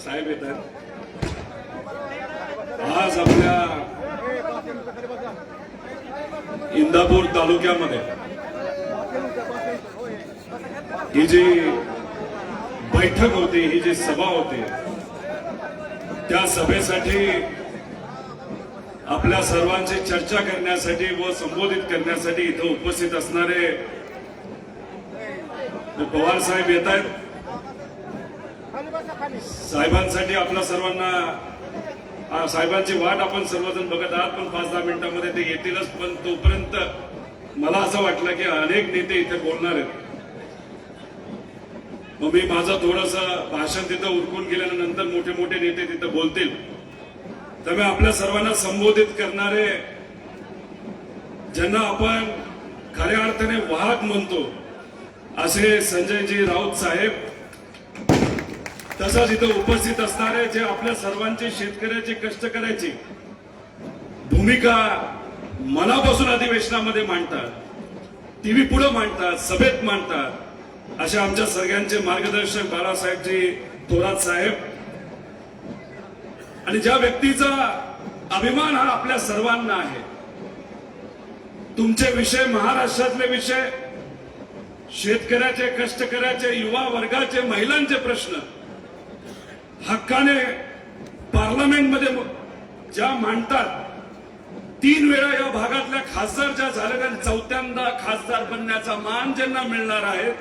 साहेब येत आहेत. आज आपल्या इंदापूर तालुक्यामध्ये ही जी बैठक होती, ही जी सभा होती, त्या सभेसाठी आपल्या सर्वांची चर्चा करण्यासाठी व संबोधित करण्यासाठी इथं उपस्थित असणारे पवार साहेब येत आहेत. साहेबांसाठी आपल्या सर्वांना साहेबांची वाट आपण सर्वजण बघत आहात, पण 5-10 मिनिटांमध्ये ते येतीलच. पण तोपर्यंत मला असं वाटलं की अनेक नेते इथे बोलणार आहेत. मग मी माझं थोडंसं भाषण तिथं उरकून गेल्यानंतर मोठे मोठे नेते तिथं बोलतील. त्यामुळे आपल्या सर्वांना संबोधित करणारे, ज्यांना आपण खऱ्या अर्थाने वाहक म्हणतो, असे संजयजी राऊत साहेब, तसंच इथं उपस्थित असणारे जे आपल्या सर्वांची शेतकऱ्याची कष्टकऱ्याची भूमिका मनापासून अधिवेशनामध्ये मांडतात, टीव्ही पुढे मांडतात, सभेत मांडतात, अशा आमच्या सगळ्यांचे मार्गदर्शक बाळासाहेबजी थोरात साहेब, आणि ज्या व्यक्तीचा अभिमान हा आपल्या सर्वांना आहे. तुमचे विषय, महाराष्ट्रातले विषय, शेतकऱ्याचे, कष्टकऱ्याचे, युवा वर्गाचे, महिलांचे प्रश्न हक्काने पार्लमेंटमध्ये ज्या मांडतात, 3 वेळा या भागातल्या खासदार ज्या झालेल्या, 4थ्यांदा खासदार बनण्याचा मान ज्यांना मिळणार आहे,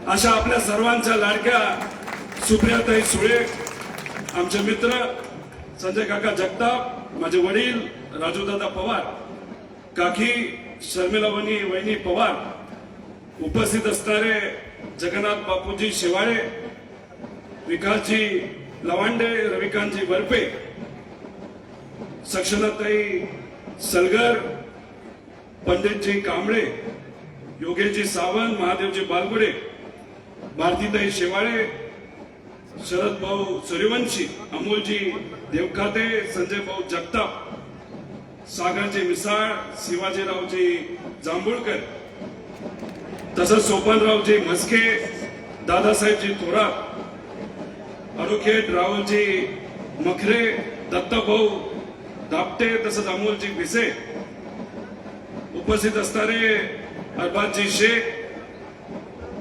अशा आपल्या सर्वांच्या लाडक्या सुप्रियाताई सुळे, आमचे मित्र संजय काका जगताप, माझे वडील राजूदादा पवार, काकी शर्मिला वहिनी पवार, उपस्थित असणारे जगन्नाथ बापूजी शेवाळे, विकासजी लवांडे, रविकांतजी वरपे, सक्षनाताई सलगर, पंडितजी कांबळे, योगेशजी सावंत, महादेवजी बालगुडे, भारतीताई शेवाळे, शरद भाऊ सूर्यवंशी, अमोलजी देवखाते, संजय भाऊ जगताप, सागरजी मिसाळ, शिवाजीरावजी जांभूळकर, तसंच सोपनरावजी म्हस्के, दादासाहेबजी थोरात, अडोखेट राहुलजी मखरे, दत्ताभाऊ दापटे, तसंच अमोलजी भिसे, उपस्थित असणारे अरबाजजी शेख,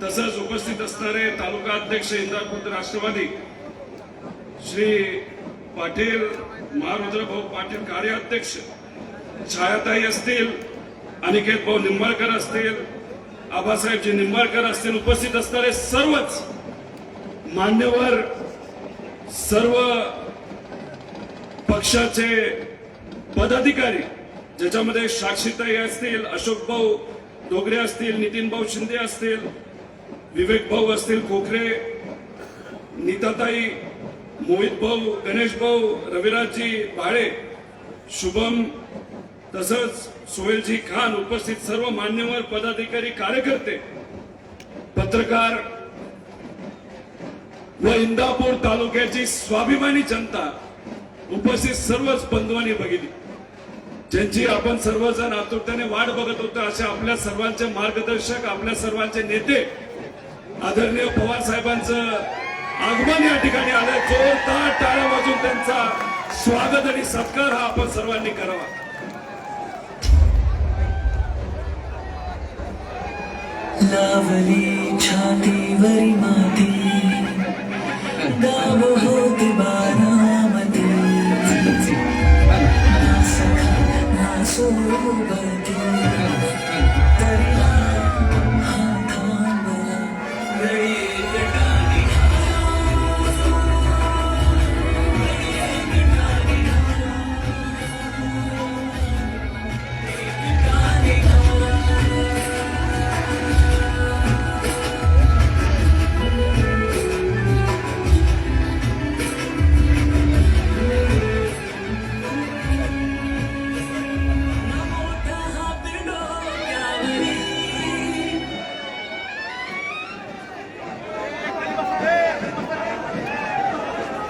तसंच उपस्थित असणारे तालुका अध्यक्ष इंदापूर राष्ट्रवादी श्री पाटील, महारुद्रभाऊ पाटील कार्याध्यक्ष, छायाताई असतील, अनिकेत भाऊ निंबाळकर असतील, आबासाहेबजी निंबाळकर असतील, उपस्थित असणारे सर्वच मान्यवर, सर्व पक्षाचे पदाधिकारी, ज्याच्यामध्ये साक्षीताई असतील, अशोक भाऊ डोगरे असतील, नितीन भाऊ शिंदे असतील, विवेक भाऊ असतील खोखरे, नीताताई, मोहित भाऊ, गणेश भाऊ, रविराजजी भाळे, शुभम, तसंच सोहेलजी खान, उपस्थित सर्व मान्यवर पदाधिकारी, कार्यकर्ते, पत्रकार व इंदापूर तालुक्याची स्वाभिमानी जनता, उपस्थित सर्वच बंधूंनी बघितली, ज्यांची आपण सर्वजण आतुरतेने वाट बघत होतो, अशा आपल्या सर्वांचे मार्गदर्शक, आपल्या सर्वांचे नेते आदरणीय पवार साहेबांचं आगमन या ठिकाणी आलं. जोरदार टाळ्या वाजून त्यांचा स्वागत आणि सत्कार हा आपण सर्वांनी करावा. लावली छातीवरी माती, दाब होती बारामती, ना सखा ना सोबती, तरी हा थांबला गडी गटानी.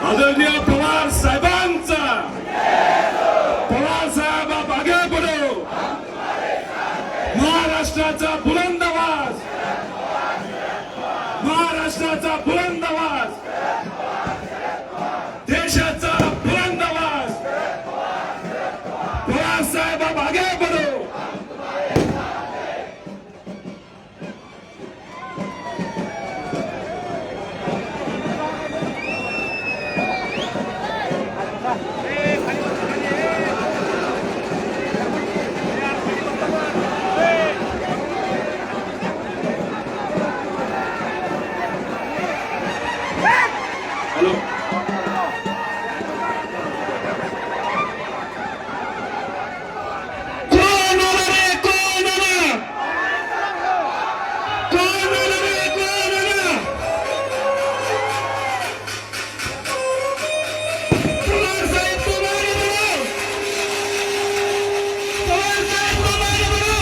आदरणीय पवार साहेबांचा, पवार साहेब आप आगे बढ़ो, महाराष्ट्राचा बुलंद आवाज, महाराष्ट्राचा बुलंद आवाज, देशाचा बुलंद आवाज पवार साहेब आप आगे बढ़ो. हॅलो कोण आला रे कोण आला कोण आला रे कोण आला पवार साहेब तुम्हारे बरो पवार साहेब तुम्हारे बरो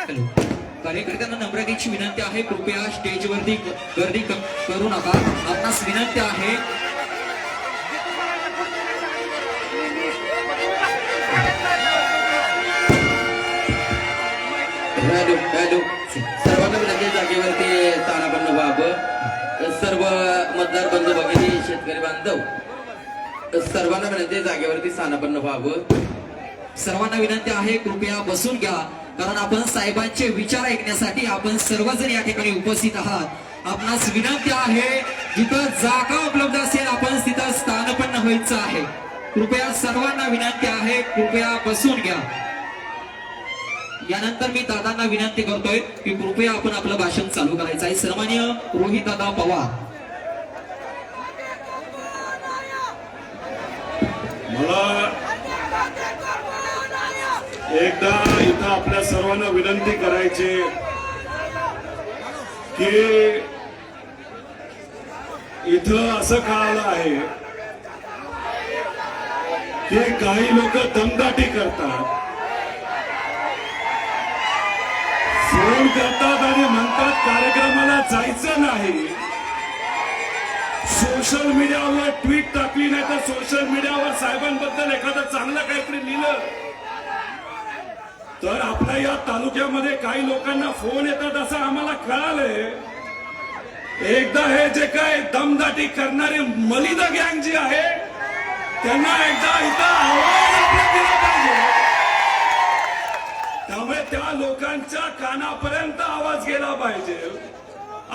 हॅलो. कार्यकर्त्यांना नम्रतेची विनंती आहे, कृपया स्टेजवरती गर्दी करू नका. आपणास विनंती आहे हॅलो हॅलो सर्वांना विनंती जागेवरती स्थानापन्न व्हावं. सर्व मतदार बंधू भगिनी शेतकरी बांधव सर्वांना विनंती जागेवरती स्थानापन्न व्हावं. सर्वांना विनंती आहे कृपया बसून घ्या, कारण आपण साहेबांचे विचार ऐकण्यासाठी आपण सर्वजण या ठिकाणी उपस्थित आहात. आपणास विनंती आहे जिथं जागा उपलब्ध असेल आपण तिथं स्थानपन्न व्हायचं आहे. कृपया सर्वांना विनंती आहे कृपया बसून घ्या. यानंतर मी दादांना विनंती करतोय की कृपया आपण आपलं भाषण चालू करायचं आहे. सन्माननीय रोहित दादा पवार. मला एकदा इथं आपल्या सर्वांना विनंती करायची की इथं असं कळालं आहे की काही लोक दमदाटी करतात, फोन करतात आणि म्हणतात कार्यक्रमाला जायचं नाही. सोशल मीडियावर ट्विट टाकली नाही तर सोशल मीडियावर साहेबांबद्दल एखादं चांगलं काहीतरी लिहिलं तर आपल्या या तालुक्यामध्ये काही लोकांना फोन येतात असं आम्हाला कळालंय. एकदा हे जे काय दमदाटी करणारे मलिदा गँग जी आहे त्यांना एकदा इथं आवाज आपल्या दिला पाहिजे. त्यामुळे त्या लोकांच्या कानापर्यंत आवाज गेला पाहिजे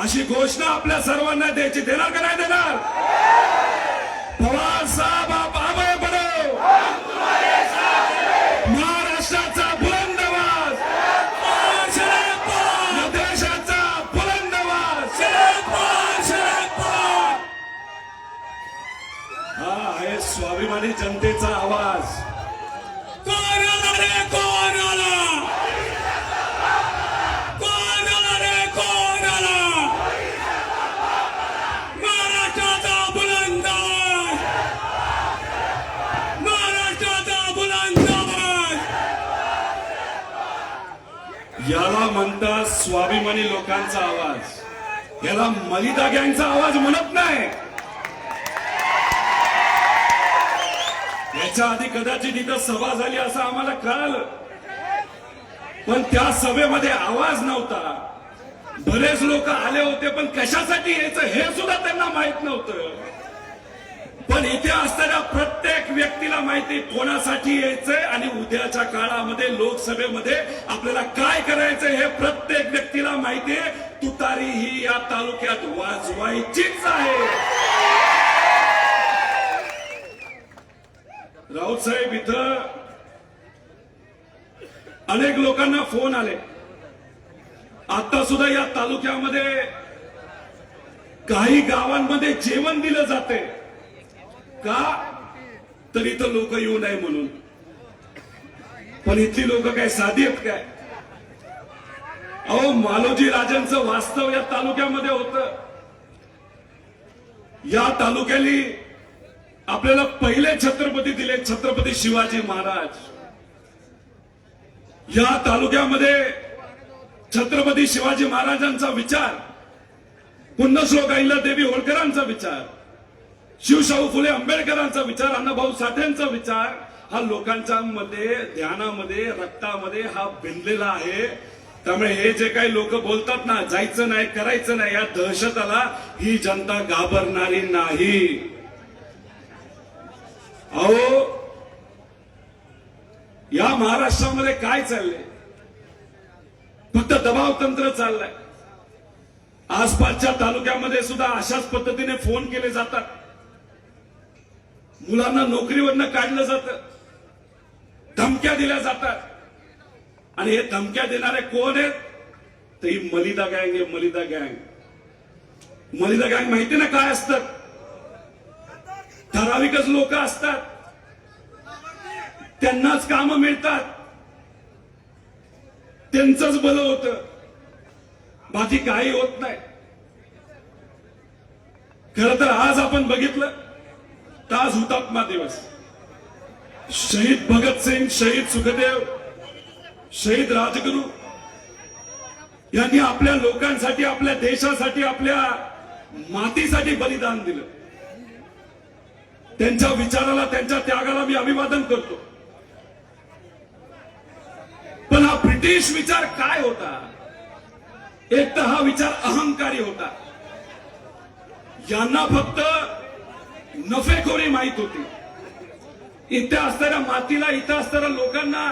अशी घोषणा आपल्या सर्वांना द्यायची. देणार का नाही देणार? पवार साहेब आप आगे बढ़ो. महाराष्ट्राचा बुलंद आवाज, देशाचा बुलंद आवाज हा आहे स्वाभिमानी जनतेचा आवाज. कोण आला रे कोण आला कोण आला रे कोण आला महाराष्ट्राचा बुलंद आवाज महाराष्ट्राचा बुलंद आवाज. याला म्हणतात स्वाभिमानी लोकांचा आवाज. याला मलिदा गँगचा आवाज म्हणत नाही. याच्या आधी कदाचित इथं सभा झाली असं आम्हाला कळालं, पण त्या सभेमध्ये आवाज नव्हता. बरेच लोक आले होते पण कशासाठी यायचं हे सुद्धा त्यांना माहित नव्हतं. पण इथे असणाऱ्या प्रत्येक व्यक्तीला माहिती कोणासाठी यायचंय आणि उद्याच्या काळामध्ये लोकसभेमध्ये आपल्याला काय करायचंय हे प्रत्येक व्यक्तीला माहिती आहे. तुतारी ही या तालुक्यात वाजवायचीच आहे. राऊत साहेब, इथं अनेक लोकांना फोन आले. आता सुद्धा या तालुक्यामध्ये काही गावांमध्ये जेवण दिलं जाते का, तर इथं लोक येऊ नये म्हणून. पण इथली लोक काय साधी आहेत काय? अहो, मालोजी राजांचं वास्तव या तालुक्यामध्ये होतं. या तालुक्याली आपल्याला पहिले छत्रपती दिले, छत्रपती शिवाजी महाराज. या तालुक्यामध्ये छत्रपती शिवाजी महाराजांचा विचार, पुण्यश्लोक अहिल्यादेवी होळकरांचा विचार, शिवशाहू फुले आंबेडकरांचा विचार, अण्णाभाऊ साठेंचा विचार हा लोकांच्या मध्ये, ध्यानामध्ये, रक्तामध्ये हा भिनलेला आहे. त्यामुळे हे जे काही लोक बोलतात ना, जायचं नाही, करायचं नाही, या दहशताला ही जनता घाबरणारी नाही. अहो, या महाराष्ट्रामध्ये काय चाललंय? फक्त दबाव तंत्र चाललंय. आसपासच्या तालुक्यामध्ये सुद्धा अशाच पद्धतीने फोन केले जातात. मुलांना नोकरीवरनं काढलं जातं, धमक्या दिल्या जातात. आणि हे धमक्या देणारे कोण आहेत? तर ही मलिदा गँग आहे. मलिदा गँग. मलिदा गँग माहिती ना काय असतात? ठराविकच लोक असतात, त्यांनाच काम मिळतात, त्यांचंच बल होतं, बाकी काही होत नाही. खरं तर आज आपण बघितलं, ताज हुतात्मा दिवस. शहीद भगतसिंग, शहीद सुखदेव, शहीद राजगुरू यांनी आपल्या लोकांसाठी, आपल्या देशासाठी, आपल्या मातीसाठी बलिदान दिलं. त्यांच्या विचाराला, त्यांच्या त्यागाला मी अभिवादन करतो. पण हा ब्रिटिश विचार काय होता? एक तर हा विचार अहंकारी होता. यांना फक्त नफेखोरी माहित होती. इथे असणाऱ्या मातीला, इथं असणाऱ्या लोकांना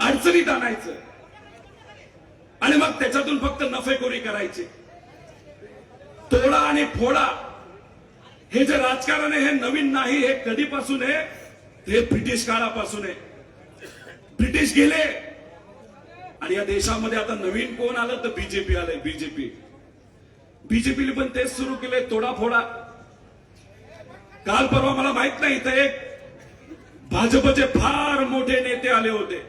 अडचणीत आणायचं आणि मग त्याच्यातून फक्त नफेखोरी करायची. तोडा आणि फोडा हे जे राजकारण आहे हे नवीन नाही. हे कधीपासून आहे? हे ब्रिटिश काळापासून आहे. ब्रिटिश गेले आणि या देशामध्ये आता नवीन कोण आलं? तर बीजेपी आलंय. बीजेपीने पण तेच सुरू केले, तोडाफोडा. काल परवा मला माहित नाही, इथं एक भाजपचे फार मोठे नेते आले होते.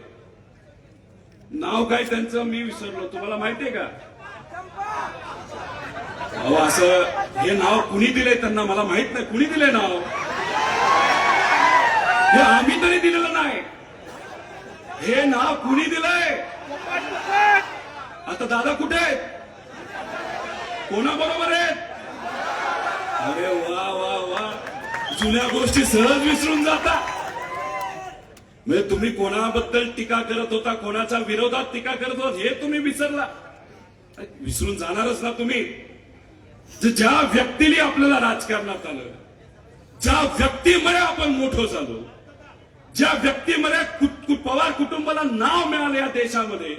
नाव काय त्यांचं मी विसरलो. तुम्हाला माहितीये का? अहो, असं हे नाव कुणी दिलंय त्यांना मला माहित नाही. कुणी दिलंय नाव? हे आम्ही तरी दिलेलं नाही. हे नाव कुणी दिलंय? आता दादा कुठे आहेत? कोणाबरोबर आहेत? अरे वा वा वा, जुन्या गोष्टी सहज विसरून जाता. म्हणजे तुम्ही कोणाबद्दल टीका करत होता, कोणाच्या विरोधात टीका करत होता, हे तुम्ही विसरला. विसरून जाणारच ना तुम्ही. ज्या व्यक्तीने आपल्याला राजकारणात आलं, ज्या व्यक्तीमुळे आपण मोठं झालो, ज्या व्यक्तीमुळे पवार कुटुंबाला नाव मिळालं या देशामध्ये,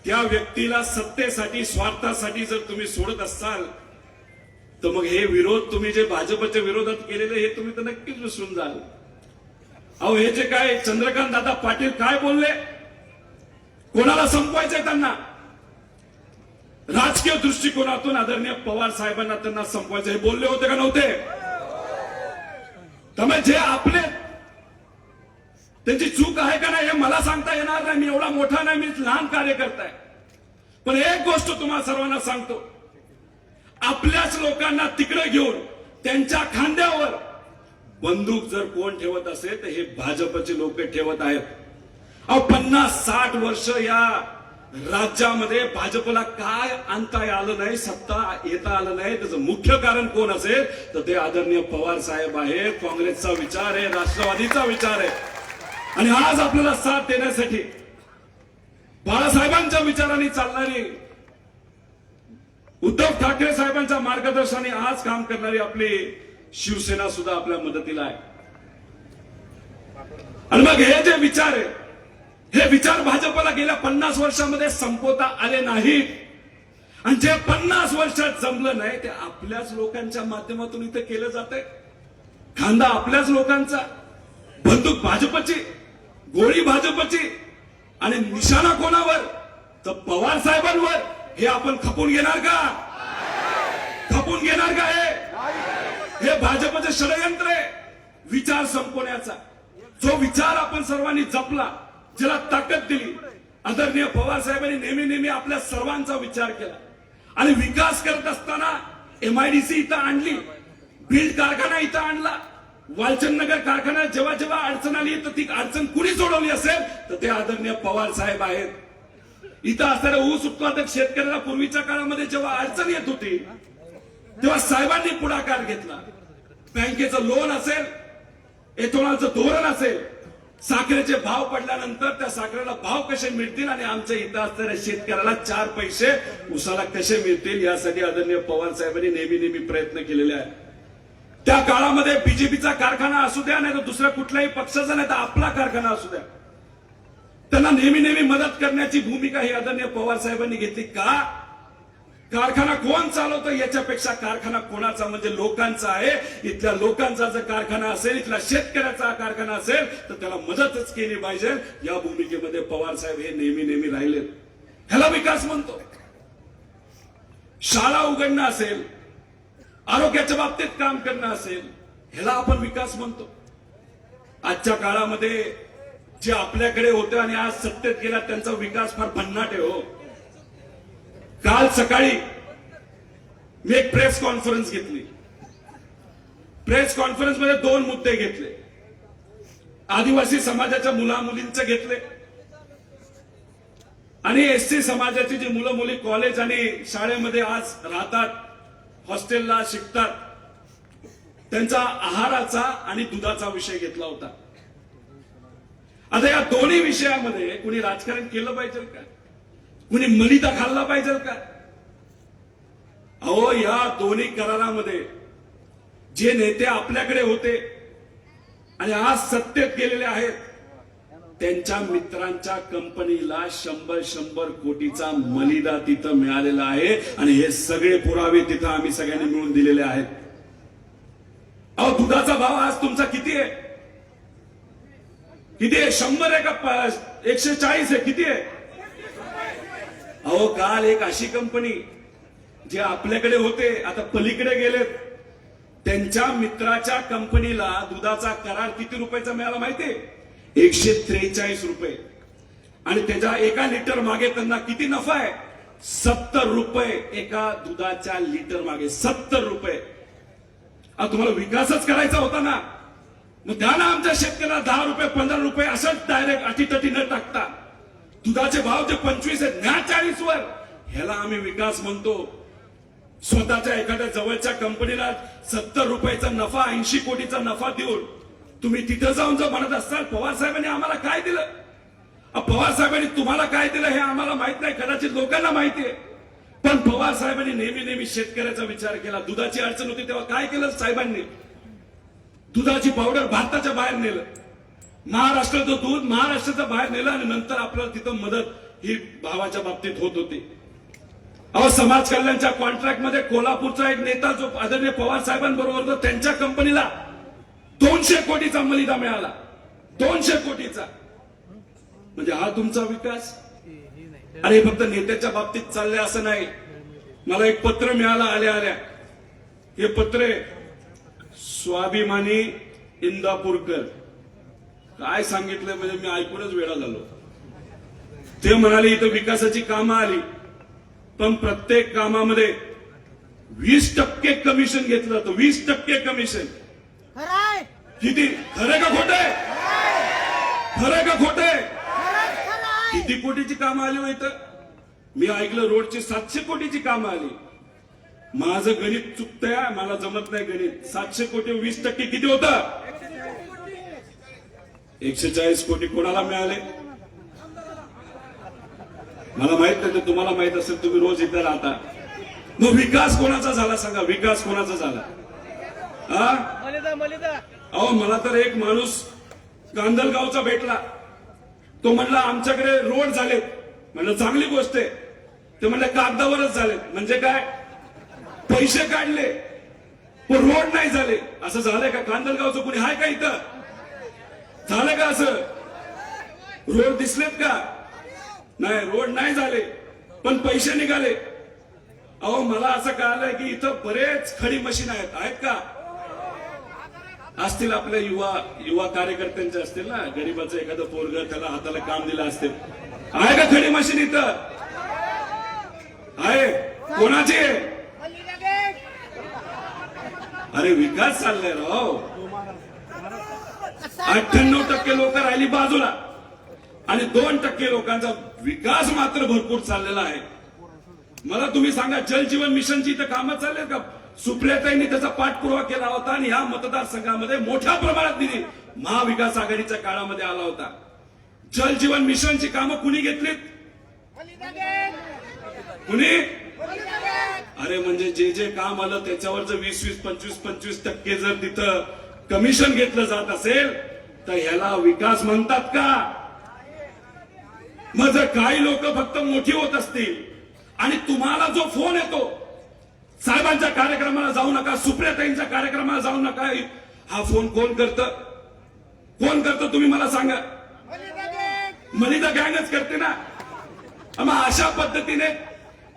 त्या व्यक्तीला सत्तेसाठी, स्वार्थासाठी जर तुम्ही सोडत असाल तर मग हे विरोध तुम्ही जे भाजपच्या विरोधात केलेले हे तुम्ही तर नक्कीच विसरून जाल. अहो, हे जे काय चंद्रकांत दादा पाटील काय बोलले, कोणाला संपवायचंय त्यांना? राजकीय दृष्टिकोनातून आदरणीय पवार साहेबांना त्यांना संपवायचं हे बोलले होते का नव्हते? त्यामुळे जे आपले, त्यांची चूक आहे का नाही हे मला सांगता येणार नाही. मी एवढा मोठा नाही, मी लहान कार्यकर्ता आहे. पण एक गोष्ट तुम्हाला सर्वांना सांगतो, आपल्याच लोकांना तिकडे घेऊन त्यांच्या खांद्यावर बंदूक जर कोण ठेवत असेल तर हे भाजपचे लोक ठेवत आहेत. अहो, 50-60 वर्ष या राज्यामध्ये भाजपला काय आणता आलं नाही, सत्ता येता आलं नाही. त्याचं मुख्य कारण कोण असेल तर ते आदरणीय पवार साहेब आहेत. काँग्रेसचा विचार आहे, राष्ट्रवादीचा विचार आहे. आणि आज आपल्याला साथ देण्यासाठी बाळासाहेबांच्या विचारांनी चालणारी, उद्धव ठाकरे साहेबांच्या मार्गदर्शनाने आज काम करणारी आपली शिवसेना सुद्धा आपल्या मदतीला आहे. आणि मग हे जे विचार आहे, हे विचार भाजपला गेल्या 50 वर्षामध्ये संपवता आले नाहीत. आणि जे 50 वर्षात जमलं नाही ते आपल्याच लोकांच्या माध्यमातून इथे केलं जातंय. खांदा आपल्याच लोकांचा, बंदूक भाजपची, गोळी भाजपची, आणि निशाणा कोणावर? तर पवार साहेबांवर. हे आपण खपून घेणार का? खपून घेणार का? हे भाजपचे षडयंत्र आहे विचार संपवण्याचा. जो विचार आपण सर्वांनी जपला, ज्याला ताकद दिली, आदरणीय पवार साहेबांनी नेहमी आपल्या सर्वांचा विचार केला. आणि विकास करत असताना MIDC इथं आणली, बिल्ड कारखाना इथं आणला, वालचंदनगर कारखान्यात जेव्हा अडचण आली तर ती अडचण कुणी सोडवली असेल तर ते आदरणीय पवार साहेब आहेत. इथं असणाऱ्या ऊस उत्पादक शेतकऱ्याला पूर्वीच्या काळामध्ये जेव्हा अडचण येत होती तेव्हा साहेबांनी पुढाकार घेतला. बँकेचं लोन असेल, एथोनॉलचं धोरण असेल, साखरेचे भाव पडल्यानंतर त्या साखरेला भाव कसे मिळतील आणि आमच्या इथं असणाऱ्या शेतकऱ्याला 4 पैसे उसाला कसे मिळतील यासाठी आदरणीय पवार साहेबांनी नेहमी प्रयत्न केलेले आहेत. त्या काळामध्ये बीजेपीचा कारखाना असू द्या, नाही तर दुसऱ्या कुठल्याही पक्षाचा, नाही तर आपला कारखाना असू द्या, त्यांना नेहमी मदत करण्याची भूमिका ही आदरणीय पवार साहेबांनी घेतली. का? कारखाना कोण चालवतं याच्यापेक्षा कारखाना कोणाचा म्हणजे लोकांचा आहे. इथल्या लोकांचा जर कारखाना असेल, इथल्या शेतकऱ्याचा कारखाना असेल तर त्याला मदतच केली पाहिजे. या भूमिकेमध्ये पवार साहेब हे नेहमी राहिलेत. ह्याला विकास म्हणतो. शाळा उघडणं असेल, आरोग्याच्या बाबतीत काम करणं असेल, ह्याला आपण विकास म्हणतो. आजच्या काळामध्ये जे आपल्याकडे होते आणि आज सत्तेत गेला त्यांचा विकास फार भन्नाट आहे. हो, काल सकाळी मी एक प्रेस कॉन्फरन्स घेतली. प्रेस कॉन्फरन्स मध्ये 2 मुद्दे घेतले. आदिवासी समाजाच्या मुलामुलींचे घेतले आणि SC समाजाची जी मुलं मुली कॉलेज आणि शाळेमध्ये आज राहतात, हॉस्टेलला शिकतात, त्यांचा आहाराचा आणि दुधाचा विषय घेतला होता. आता या दोन्ही विषयामध्ये कुणी राजकारण केलं पाहिजे का? कुणी मलिदा खाल्ला पाहिजे का? अहो, या दोन्ही करारामध्ये जे नेते आपल्याकडे होते आणि आज सत्तेत गेलेले आहेत त्यांच्या मित्रांच्या कंपनीला 100 कोटीचा मलिदा तिथं मिळालेला आहे. आणि हे सगळे पुरावे तिथं आम्ही सगळ्यांनी मिळून दिलेले आहेत. अहो, दुधाचा भाव आज तुमचा किती आहे? किती आहे? 100 आहे का 140 आहे? किती आहे? अहो, काल एक अशी कंपनी जे आपल्याकडे होते आता पलीकडे गेलेत, त्यांच्या मित्राच्या कंपनीला दुधाचा करार किती रुपयाचा मिळाला माहितीये? 143 रुपये. आणि त्याच्या 1 लिटर मागे त्यांना किती नफा आहे? 70 रुपये एका दुधाच्या लिटर मागे. 70 रुपये. तुम्हाला विकासच करायचा होता ना, मग द्या ना आमच्या शेतकऱ्याला 10 रुपये 15 रुपये असंच डायरेक्ट अटीतटी न टाकता. दुधाचे भाव जे 25 आहेत न्या 40 वर. ह्याला आम्ही विकास म्हणतो. स्वतःच्या एखाद्या जवळच्या कंपनीला 70 रुपयाचा नफा, 80 कोटीचा नफा देऊन तुम्ही तिथं जाऊन जर म्हणत असाल पवार साहेबांनी आम्हाला काय दिलं, पवार साहेबांनी तुम्हाला काय दिलं हे आम्हाला माहित नाही, कदाचित लोकांना माहिती आहे. पण पवार साहेबांनी नेहमी शेतकऱ्याचा विचार केला. दुधाची अडचण होती तेव्हा काय केलं साहेबांनी? दुधाची पावडर भारताच्या बाहेर नेलं, महाराष्ट्राचं दूध महाराष्ट्राच्या बाहेर नेलं आणि नंतर आपल्याला तिथं मदत ही भावाच्या बाबतीत होत होती. अहो, समाज कल्याणच्या कॉन्ट्रॅक्ट मध्ये कोल्हापूरचा एक नेता जो आदरणीय पवार साहेबांबरोबर होता त्यांच्या कंपनीला 200 कोटीचा मलिदा मिळाला. 200 कोटीचा. म्हणजे हा तुमचा विकास? अरे फक्त नेत्याच्या बाबतीत चाललंय असं नाही. मला एक पत्र मिळालं आल्या हे पत्र स्वाभिमानी इंदापूरकर काय सांगितलं म्हणजे मी ऐकूनच वेळा झालो. ते म्हणाले इथं विकासाची कामं आली पण प्रत्येक कामामध्ये 20% कमिशन घेतलं जातं. 20% कमिशन. किती खरं का खोटं? खरं का खोटं? किती कोटीची कामं आली हो इथं? मी ऐकलं रोडची 700 कोटीची कामं आली. माझं गणित चुकतंय, मला जमत नाही गणित. 700 कोटी 20% किती होतं? 140 कोटी कोणाला मिळाले? मला माहित नाही, तर तुम्हाला माहित असेल, तुम्ही रोज इथे राहता. मग विकास कोणाचा झाला सांगा? विकास कोणाचा झाला? हा मलिदा अहो मला तर एक माणूस गांधलगावचा भेटला. तो म्हणला आमच्याकडे रोड झालेत. म्हणलं चांगली गोष्ट आहे. ते म्हणलं कागदावरच झालेत. म्हणजे काय? पैसे काढले पण रोड नाही झाले. असं झालंय का? गांधलगावचं कुणी आहे का इथं? झालं का असं? रोड दिसलेत का? नाही, रोड नाही झाले पण पैसे निघाले. अहो मला असं कळालंय की इथं बरेच खडी मशीन आहेत का? असतील आपल्या युवा कार्यकर्त्यांचे असतील ना. गरीबाचं एखादं पोरग त्याला हाताला काम दिलं असतील. आहे का खडी मशीन इथं? आहे. कोणाची आहे? अरे विकास चाललाय राव. 98% लोक राहिली बाजूला आणि 2% लोकांचा विकास मात्र भरपूर चाललेला आहे. मला तुम्ही सांगा, जलजीवन मिशनची इथं कामं चालले का? सुप्रियाताईंनी त्याचा पाठपुरावा केला होता आणि ह्या मतदारसंघामध्ये मोठ्या प्रमाणात निधी महाविकास आघाडीच्या काळामध्ये आला होता. जलजीवन मिशनची कामं कुणी घेतलीत? कुणी? अरे म्हणजे जे काम आलं त्याच्यावर जर 20, 25% जर तिथं कमिशन घेतलं जात असेल तर ह्याला विकास म्हणतात का? मग जर काही लोक फक्त मोठी होत असतील आणि तुम्हाला जो फोन येतो साहेबांच्या कार्यक्रमाला जाऊ नका, सुप्रियाताईंच्या कार्यक्रमाला जाऊ नका, हा फोन कोण करतं? कोण करतं तुम्ही मला सांगा? मलिदा गँगच करते ना. मग अशा पद्धतीने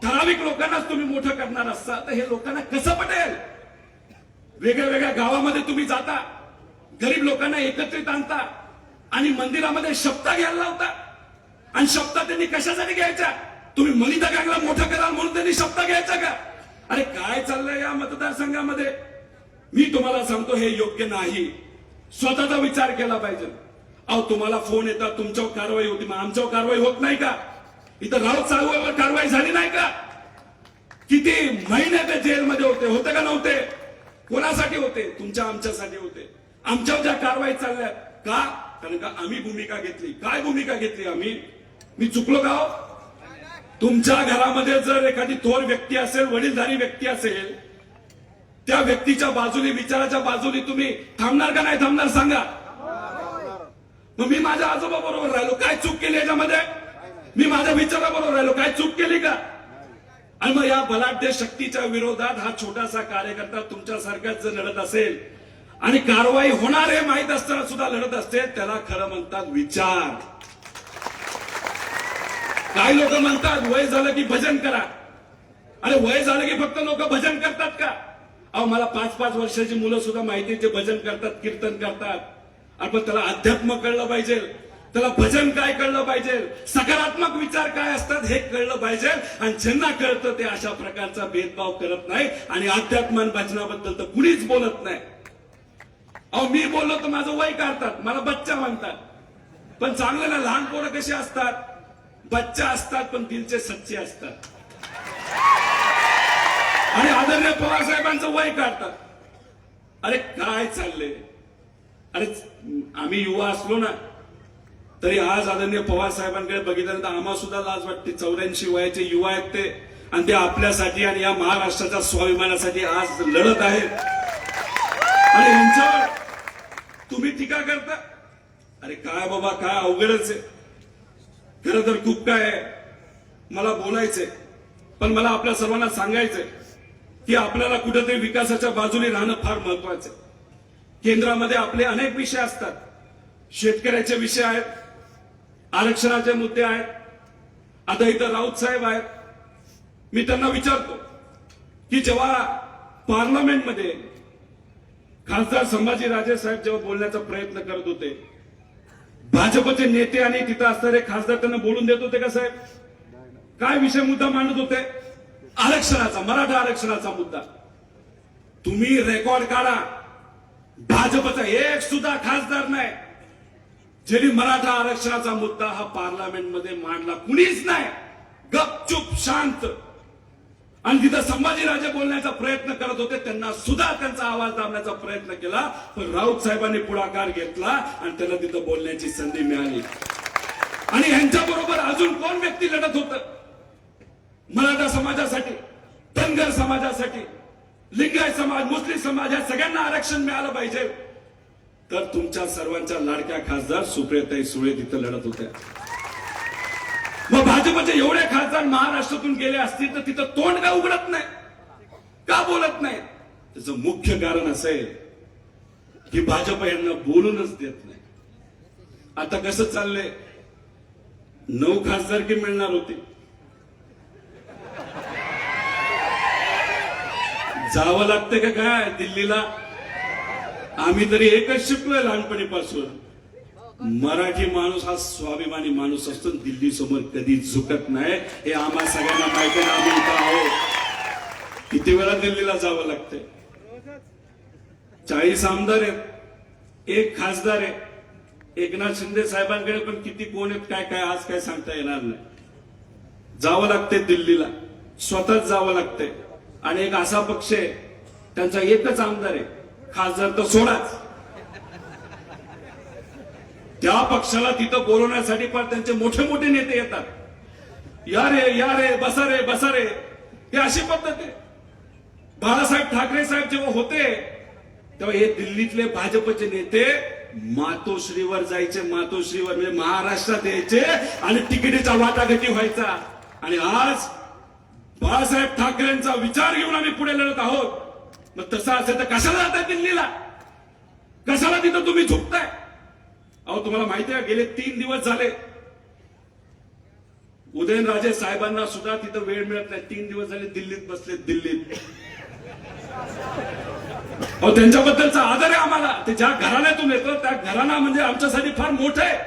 ठराविक लोकांनाच तुम्ही मोठं करणार असता तर हे लोकांना कसं पटेल? वेगळ्या वेगळ्या गावामध्ये तुम्ही जाता, गरीब लोकांना एकत्रित आणता आणि मंदिरामध्ये शपथा घ्यायला लावता. आणि शपथा त्यांनी कशासाठी घ्यायच्या? तुम्ही मलिदा गँगला मोठं कराल म्हणून त्यांनी शपथा घ्यायचा का? अरे काय चाललंय या मतदारसंघामध्ये? मी तुम्हाला सांगतो हे योग्य नाही. स्वतःचा विचार केला पाहिजे. अहो तुम्हाला फोन येतात, तुमच्यावर कारवाई होती, मग आमच्यावर कारवाई होत नाही का? इथं राऊत साहेबांवर कारवाई झाली नाही का? किती महिने ते जेलमध्ये होते का नव्हते? कोणासाठी होते? तुमच्या आमच्यासाठी होते. आमच्यावर ज्या कारवाई चालल्या का? कारण का आम्ही भूमिका घेतली. काय भूमिका घेतली आम्ही? मी चुकलो का हो? तुमच्या घरामध्ये जर एखादी थोर व्यक्ती असेल, वडीलधारी व्यक्ती असेल, त्या व्यक्तीच्या बाजूने, विचाराच्या बाजूने तुम्ही थांबणार का नाही थांबणार सांगा? मग मी माझ्या आजोबा बरोबर राहिलो, काय चूक केली याच्यामध्ये? मी माझ्या विचाराबरोबर राहिलो, काय चूक केली का? आणि मग या बलाढ्य शक्तीच्या विरोधात हा छोटासा कार्यकर्ता तुमच्यासारखाच जर लढत असेल आणि कारवाई होणार हे माहीत असताना सुद्धा लढत असते, त्याला खरं म्हणतात विचार. काही लोक म्हणतात वय झालं की भजन करा. अरे वय झालं की फक्त लोक भजन करतात का? अहो मला 5-5 वर्षाची मुलं सुद्धा माहिती ते भजन करतात, कीर्तन करतात. आपण त्याला अध्यात्म कळलं पाहिजे, त्याला भजन काय कळलं पाहिजे, सकारात्मक विचार काय असतात हे कळलं पाहिजे. आणि ज्यांना कळतं ते अशा प्रकारचा भेदभाव करत नाही आणि अध्यात्म आणि भजनाबद्दल तर कुणीच बोलत नाही. अहो मी बोललो तर माझं वय काढतात, मला बच्चा म्हणतात. पण चांगलं ना, लहान पोरं कशी असतात? बच्चा असतात पण दिलचे सच्चे असतात. आणि आदरणीय पवार साहेबांचं वय काढतात. अरे काय चाललंय? अरे आम्ही युवा असलो ना तरी आज आदरणीय पवार साहेबांकडे बघितल्यानंतर आम्हाला सुद्धा लाज वाटते. 84 वयाचे युवा आहेत ते, आणि ते आपल्यासाठी आणि या महाराष्ट्राच्या स्वाभिमानासाठी आज लढत आहेत. आणि यांच्यावर तुम्ही टीका करता? अरे काय बाबा, काय अवघडच आहे. खरं तर खूप काय मला बोलायचंय, पण मला आपल्या सर्वांना सांगायचंय की आपल्याला कुठेतरी विकासाच्या बाजूने राहणं फार महत्वाचं आहे. केंद्रामध्ये आपले अनेक विषय असतात. शेतकऱ्याचे विषय आहेत, आरक्षणाचे मुद्दे आहेत. आता इथं राऊत साहेब आहेत. मी त्यांना विचारतो की जेव्हा पार्लमेंटमध्ये खासदार संभाजीराजे साहेब जेव्हा बोलण्याचा प्रयत्न करत होते, भाजपचे नेते आणि तिथं असणारे खासदार त्यांना बोलून देत होते का साहेब? काय विषय मुद्दा मांडत होते? आरक्षणाचा, मराठा आरक्षणाचा मुद्दा. तुम्ही रेकॉर्ड काढा, भाजपचा एक सुद्धा खासदार नाही ज्यांनी मराठा आरक्षणाचा मुद्दा हा पार्लमेंटमध्ये मांडला. कुणीच नाही. गपचूप शांत. आणि तिथं संभाजीराजे बोलण्याचा प्रयत्न करत होते, त्यांना सुद्धा त्यांचा आवाज दाबण्याचा प्रयत्न केला, पण राऊत साहेबांनी पुढाकार घेतला आणि त्यांना तिथं बोलण्याची संधी मिळाली. आणि यांच्याबरोबर अजून कोण व्यक्ती लढत होतं मराठा समाजासाठी, धनगर समाजासाठी? लिंगायत समाज, मुस्लिम समाज या सगळ्यांना आरक्षण मिळालं पाहिजे, तर तुमच्या सर्वांच्या लाडक्या खासदार सुप्रियाताई सुळे तिथं लढत होत्या. मग भाजपचे एवढे खासदार महाराष्ट्रातून गेले असतील तर तिथं तोंड का उघडत नाही, का बोलत नाही? त्याचं मुख्य कारण असं आहे की भाजप यांना बोलूनच देत नाही. आता कसं चाललंय, 9 खासदारकी मिळणार होती, जावं लागतं का काय दिल्लीला? आम्ही तरी एकच शिकलोय लहानपणीपासून, मराठी माणूस हा स्वाभिमानी माणूस असतो, दिल्ली समोर कधी झुकत नाही, हे आम्हा सगळ्यांना माहिती आहे. आम्ही इथं आहोत, किती वेळा दिल्लीला जावं लागतंय. 40 आमदार आहेत, 1 खासदार आहे. एकनाथ शिंदे साहेबांकडे पण किती कोण आहेत काय काय आज काय सांगता येणार नाही. जावं लागतंय दिल्लीला, स्वतःच जावं लागतंय. आणि एक असा पक्ष आहे त्यांचा एकच आमदार आहे, खासदार तर सोडाच. त्या पक्षाला तिथं बोलवण्यासाठी पण त्यांचे मोठे मोठे नेते येतात. या रे बसा रे, ही अशी पद्धत आहे. बाळासाहेब ठाकरे साहेब जेव्हा होते तेव्हा हे दिल्लीतले भाजपचे नेते मातोश्रीवर जायचे, मातोश्रीवर म्हणजे महाराष्ट्रात यायचे आणि तिकिटीचा वाटाघाटी व्हायचा. आणि आज बाळासाहेब ठाकरेंचा विचार घेऊन आम्ही पुढे लढत आहोत. मग तसं असेल तर कशाला जाताय दिल्लीला? कशाला तिथं तुम्ही झुकताय? अहो तुम्हाला माहिती आहे गेले 3 दिवस झाले उदयनराजे साहेबांना सुद्धा तिथं वेळ मिळत नाही. 3 दिवस झाले दिल्लीत बसले, दिल्लीत. अहो त्यांच्याबद्दलचा आदर आहे आम्हाला. ते ज्या घराण्यातून येतं त्या घराणा म्हणजे आमच्यासाठी फार मोठं आहे.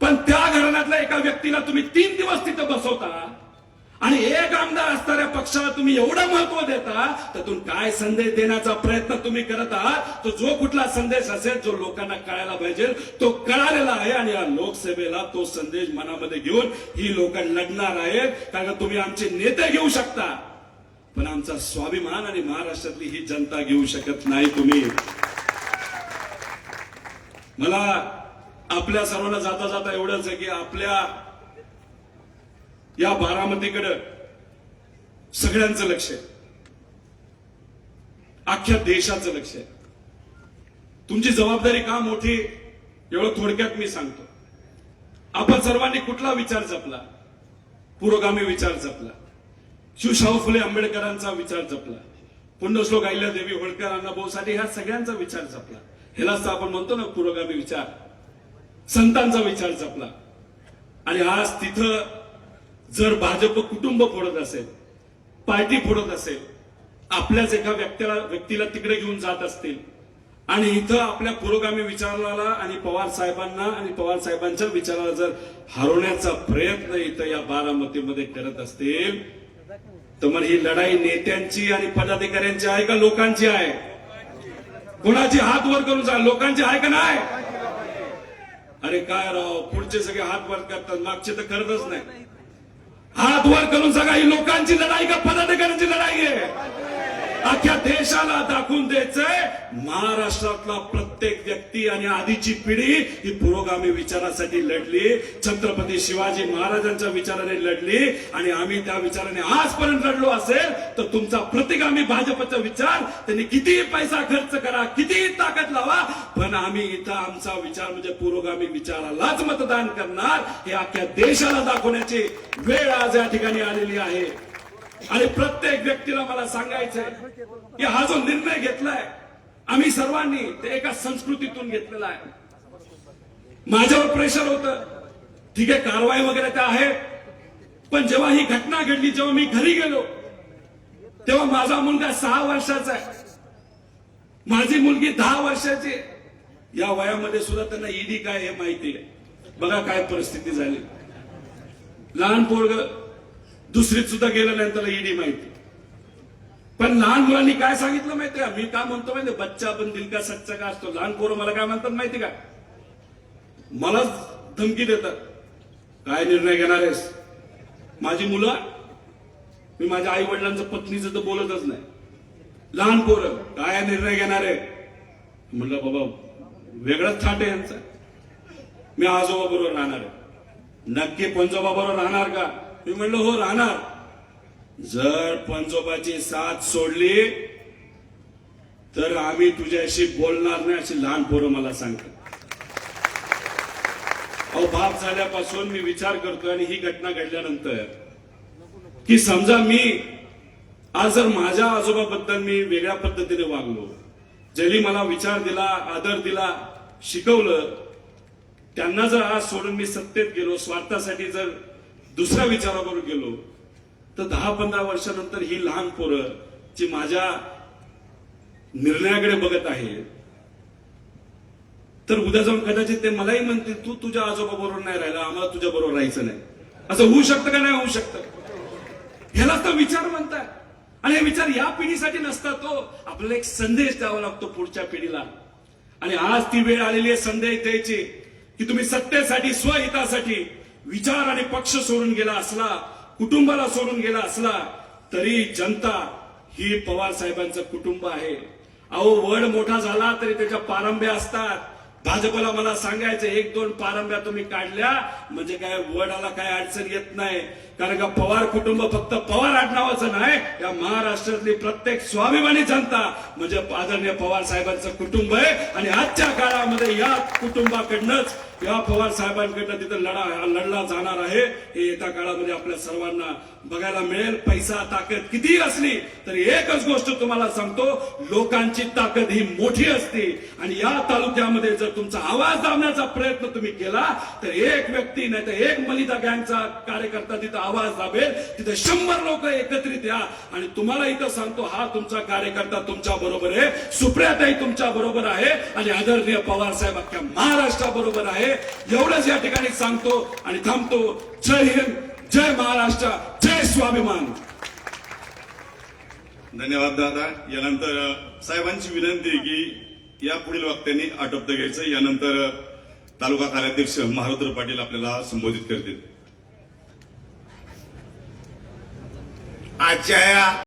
पण त्या घराण्यातल्या एका व्यक्तीला तुम्ही 3 दिवस तिथं बसवता आणि एक आमदार असणाऱ्या पक्षाला तुम्ही एवढं महत्व देता, त्यातून काय संदेश देण्याचा प्रयत्न तुम्ही करत आहात? तो जो कुठला संदेश असेल जो लोकांना कळायला पाहिजे तो कळालेला आहे. आणि या लोकसभेला तो संदेश मनामध्ये घेऊन ही लोक लढणार आहेत. कारण तुम्ही आमचे नेते घेऊ शकता पण आमचा स्वाभिमान आणि महाराष्ट्रातली ही जनता घेऊ शकत नाही तुम्ही. मला आपल्या सर्वांना जाता जाता एवढंच आहे की आपल्या या बारामतीकडे सगळ्यांचं लक्ष आहे, अख्ख्या देशाचं लक्ष आहे. तुमची जबाबदारी का मोठी एवढं थोडक्यात मी सांगतो. आपण सर्वांनी कुठला विचार जपला? पुरोगामी विचार जपला, शिवशाहू फुले आंबेडकरांचा विचार जपला, पुण्यश्लोक अहिल्यादेवी होळकर, अण्णाभाऊ साठे ह्या सगळ्यांचा विचार जपला. ह्यालाच आपण म्हणतो ना पुरोगामी विचार. संतांचा विचार जपला. आणि आज तिथं जर भाजप कुटुंब फोडत असेल, पार्टी फोडत असेल, आपल्याच एका व्यक्तीला तिकडे घेऊन जात असतील आणि इथं आपल्या पुरोगामी विचाराला आणि पवार साहेबांना आणि पवार साहेबांच्या विचाराला जर हरवण्याचा प्रयत्न इथं या बारामतीमध्ये करत असतील तर मग ही लढाई नेत्यांची आणि पदाधिकाऱ्यांची आहे का लोकांची आहे? कोणाची? हात वर करून सांगा, लोकांची आहे का नाही? अरे काय राव, पुढचे सगळे हात वर करतात, मागचे तर करतच नाही. हात वर करून सांगा, ही लोकांची लढाई का पदाधिकाऱ्यांची लढाई आहे? अख्ख्या देशाला दाखवून द्यायचंय महाराष्ट्रातला प्रत्येक व्यक्ती आणि आधीची पिढी ही पुरोगामी विचारासाठी लढली, छत्रपती शिवाजी महाराजांच्या विचाराने लढली. आणि आम्ही त्या विचाराने आजपर्यंत लढलो असेल तर तुमचा प्रतिगामी भाजपचा विचार त्यांनी कितीही पैसा खर्च करा, कितीही ताकद लावा, पण आम्ही इथं आमचा विचार म्हणजे पुरोगामी विचारालाच मतदान करणार हे अख्ख्या देशाला दाखवण्याची वेळ आज या ठिकाणी आलेली आहे. आणि प्रत्येक व्यक्तीला मला सांगायचंय की हा जो निर्णय घेतलाय आम्ही सर्वांनी ते एका संस्कृतीतून घेतलेला आहे. माझ्यावर प्रेशर होतं, ठीक आहे कारवाई वगैरे त्या आहेत, पण जेव्हा ही घटना घडली, जेव्हा मी घरी गेलो तेव्हा माझा मुलगा 6 वर्षाचा आहे, माझी मुलगी 10 वर्षाची आहे. या वयामध्ये सुद्धा त्यांना ईडी काय हे माहिती आहे. बघा काय परिस्थिती झाली. लहान पोरग दुसरीत सुद्धा गेलं नाही त्याला ईडी माहिती. पण लहान मुलांनी काय सांगितलं माहिती का? मी काय म्हणतो माहिती, बच्चा पण दिल का सच्चा का असतो. लहान पोरं मला काय म्हणतात माहिती का? मला धमकी देतात, काय निर्णय घेणार आहेस? माझी मुलं, मी माझ्या आई वडिलांचं पत्नीचं तर बोलतच नाही. लहान पोरं काय निर्णय घेणार आहे? म्हणलं बाबा वेगळाच थाट आहे यांचा. मी आजोबा बरोबर राहणार आहे. नक्की पंजोबा बरोबर राहणार का? मी म्हणलं हो राहणार. जर पंजोबाची साथ सोडली तर आम्ही तुझ्याशी बोलणार नाही, अशी लहान पोरं मला सांगतात. अहो, बाप झाल्यापासून मी विचार करतोय आणि ही घटना घडल्यानंतर की समजा मी आज जर माझ्या आजोबाबद्दल मी वेगळ्या पद्धतीने वागलो, ज्यांनी मला विचार दिला, आदर दिला, शिकवलं, त्यांना जर आज सोडून मी सत्तेत गेलो, स्वार्थासाठी जर दुसऱ्या विचाराबरोबर गेलो, तर 10-15 वर्षानंतर ही लहान पोरं जी माझ्या निर्णयाकडे बघत आहे, तर उद्या जाऊन कदाचित ते मलाही म्हणतील तू तुझ्या आजोबा बरोबर नाही राहिला, आम्हाला तुझ्या बरोबर राहायचं नाही. असं होऊ शकतं का? नाही होऊ शकतं. ह्यालाच तर विचार म्हणतात. आणि हे विचार या पिढीसाठी नसतात, तो आपल्याला एक संदेश द्यावा लागतो पुढच्या पिढीला. आणि आज ती वेळ आलेली आहे संदेश द्यायची की तुम्ही सत्तेसाठी, स्वहितासाठी विचार आणि पक्ष सोडून गेला असला, कुटुंबाला सोडून गेला असला, तरी जनता ही पवार साहेबांचं कुटुंब आहे. अहो, वड मोठा झाला तरी त्याच्या पारंब्या असतात. भाजपला मला सांगायचं, 1-2 पारंब्या तुम्ही काढल्या म्हणजे काय वडाला काय अडचण येत नाही. कारण का पवार कुटुंब फक्त पवार आडनावाचं नाही, या महाराष्ट्रातली प्रत्येक स्वाभिमानी जनता म्हणजे आदरणीय पवार साहेबांचं कुटुंब आहे. आणि आजच्या काळामध्ये या कुटुंबाकडनंच, या पवार साहेबांकडनं तिथं लढला जाणार आहे. हे येत्या काळामध्ये आपल्या सर्वांना बघायला मिळेल. पैसा, ताकद कितीही असली तरी एकच गोष्ट तुम्हाला सांगतो, लोकांची ताकद ही मोठी असते. आणि या तालुक्यामध्ये जर तुमचा आवाज दाबण्याचा प्रयत्न तुम्ही केला तर एक व्यक्ती नाही तर एक मलिदा गँगचा कार्यकर्ता तिथं आवाज दाबेल, तिथे 100 लोक एकत्रित या. आणि तुम्हाला इथं सांगतो, हा तुमचा कार्यकर्ता तुमच्या बरोबर आहे, सुप्रियाताई तुमच्या बरोबर आहे आणि आदरणीय पवार साहेब अख्ख्या महाराष्ट्राबरोबर आहे. एवढंच या ठिकाणी सांगतो आणि थांबतो. जय हिंद, जय महाराष्ट्र, जय स्वाभिमान. धन्यवाद दादा. यानंतर साहेबांची विनंती आहे की या पुढील वक्त्यांनी आटोपत घ्यायचं. यानंतर तालुका कार्याध्यक्ष महारुद्र पाटील आपल्याला संबोधित करतील. आजच्या या